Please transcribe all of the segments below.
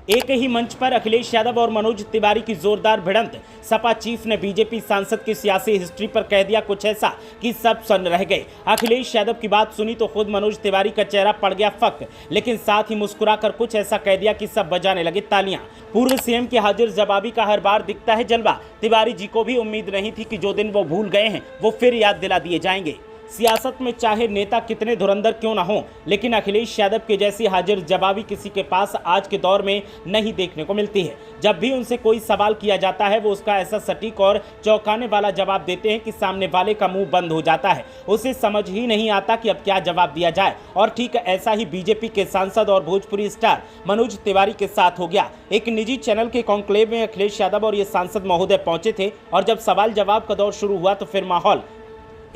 एक ही मंच पर अखिलेश यादव और मनोज तिवारी की जोरदार भिड़ंत। सपा चीफ ने बीजेपी सांसद की सियासी हिस्ट्री पर कह दिया कुछ ऐसा कि सब सन्न रह गए। अखिलेश यादव की बात सुनी तो खुद मनोज तिवारी का चेहरा पड़ गया फक, लेकिन साथ ही मुस्कुराकर कुछ ऐसा कह दिया कि सब बजाने लगे तालियां। पूर्व सीएम की हाजिर जवाबी का हर बार दिखता है जलवा। तिवारी जी को भी उम्मीद नहीं थी कि जो दिन वो भूल गए हैं वो फिर याद दिला दिए जाएंगे। सियासत में चाहे नेता कितने धुरंधर क्यों ना हो, लेकिन अखिलेश यादव के जैसी हाजिर जवाबी किसी के पास आज के दौर में नहीं देखने को मिलती है। जब भी उनसे कोई सवाल किया जाता है वो उसका ऐसा सटीक और चौंकाने वाला जवाब देते हैं कि सामने वाले का मुंह बंद हो जाता है। उसे समझ ही नहीं आता कि अब क्या जवाब दिया जाए। और ठीक ऐसा ही बीजेपी के सांसद और भोजपुरी स्टार मनोज तिवारी के साथ हो गया। एक निजी चैनल के कॉन्क्लेव में अखिलेश यादव और ये सांसद महोदय पहुंचे थे और जब सवाल जवाब का दौर शुरू हुआ तो फिर माहौल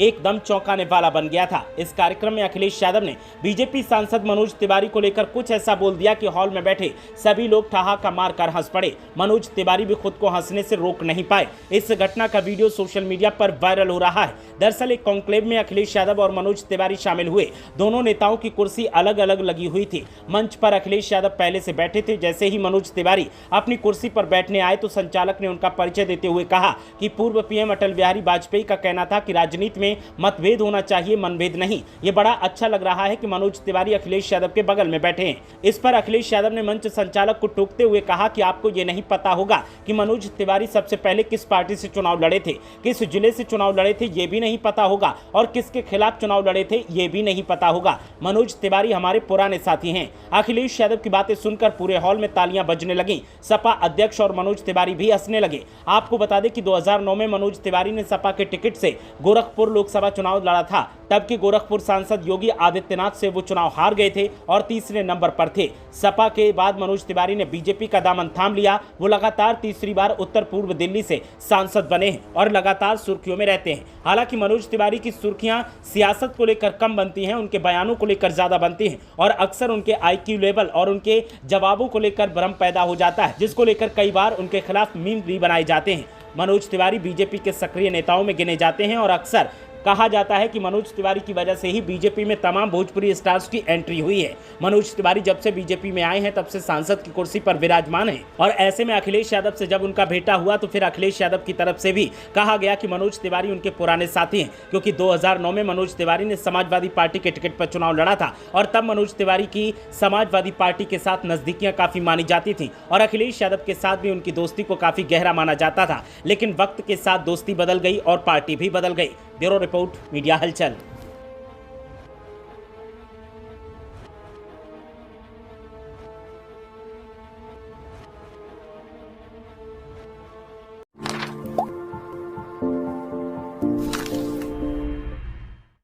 एकदम चौंकाने वाला बन गया था। इस कार्यक्रम में अखिलेश यादव ने बीजेपी सांसद मनोज तिवारी को लेकर कुछ ऐसा बोल दिया कि हॉल में बैठे सभी लोग ठहाका मारकर हंस पड़े। मनोज तिवारी भी खुद को हंसने से रोक नहीं पाए। इस घटना का वीडियो सोशल मीडिया पर वायरल हो रहा है। दरअसल एक कॉन्क्लेव में अखिलेश यादव और मनोज तिवारी शामिल हुए। दोनों नेताओं की कुर्सी अलग अलग लगी हुई थी। मंच पर अखिलेश यादव पहले से बैठे थे। जैसे ही मनोज तिवारी अपनी कुर्सी पर बैठने आए तो संचालक ने उनका परिचय देते हुए कहा कि पूर्व पीएम अटल बिहारी वाजपेयी का कहना था कि राजनीति में मतभेद होना चाहिए, मनभेद नहीं। ये बड़ा अच्छा लग रहा है कि मनोज तिवारी अखिलेश यादव के बगल में बैठे हैं। इस पर अखिलेश यादव ने मंच संचालक को टोकते हुए कहा कि आपको ये नहीं पता होगा कि मनोज तिवारी सबसे पहले किस पार्टी से चुनाव लड़े थे, किस जिले से चुनाव लड़े थे ये भी नहीं पता होगा, और किसके खिलाफ चुनाव लड़े थे ये भी नहीं पता होगा। मनोज तिवारी हमारे पुराने साथी हैं। अखिलेश यादव की बातें सुनकर पूरे हॉल में तालियां बजने लगीं। सपा अध्यक्ष और मनोज तिवारी भी हंसने लगे। आपको बता दें कि 2009 में मनोज तिवारी ने सपा के टिकट से गोरखपुर लोकसभा चुनाव लड़ा था। तब के गोरखपुर सांसद योगी आदित्यनाथ से वो चुनाव हार गए थे और तीसरे नंबर पर थे। सपा के बाद मनोज तिवारी ने बीजेपी का दामन थाम लिया। वो लगातार तीसरी बार उत्तर पूर्व दिल्ली से सांसद बने हैं और लगातार सुर्खियों में रहते हैं। हालांकि मनोज तिवारी की सुर्खियां सियासत को लेकर कम बनती हैं, उनके बयानों को लेकर ज्यादा बनती हैं और अक्सर उनके IQ लेवल और उनके जवाबों को लेकर भ्रम पैदा हो जाता है, जिसको लेकर कई बार उनके खिलाफ मीम भी बनाए जाते हैं। मनोज तिवारी बीजेपी के सक्रिय नेताओं में गिने जाते हैं और अक्सर कहा जाता है कि मनोज तिवारी की वजह से ही बीजेपी में तमाम भोजपुरी स्टार्स की एंट्री हुई है। मनोज तिवारी जब से बीजेपी में आए हैं तब से सांसद की कुर्सी पर विराजमान हैं और ऐसे में अखिलेश यादव से जब उनका भेंटा हुआ तो फिर अखिलेश यादव की तरफ से भी कहा गया कि मनोज तिवारी उनके पुराने साथी हैं, क्योंकि 2009 में मनोज तिवारी ने समाजवादी पार्टी के टिकट पर चुनाव लड़ा था और तब मनोज तिवारी की समाजवादी पार्टी के साथ नजदीकियां काफी मानी जाती थी और अखिलेश यादव के साथ भी उनकी दोस्ती को काफी गहरा माना जाता था। लेकिन वक्त के साथ दोस्ती बदल गई और पार्टी भी बदल गई। ब्यूरो रिपोर्ट, मीडिया हलचल।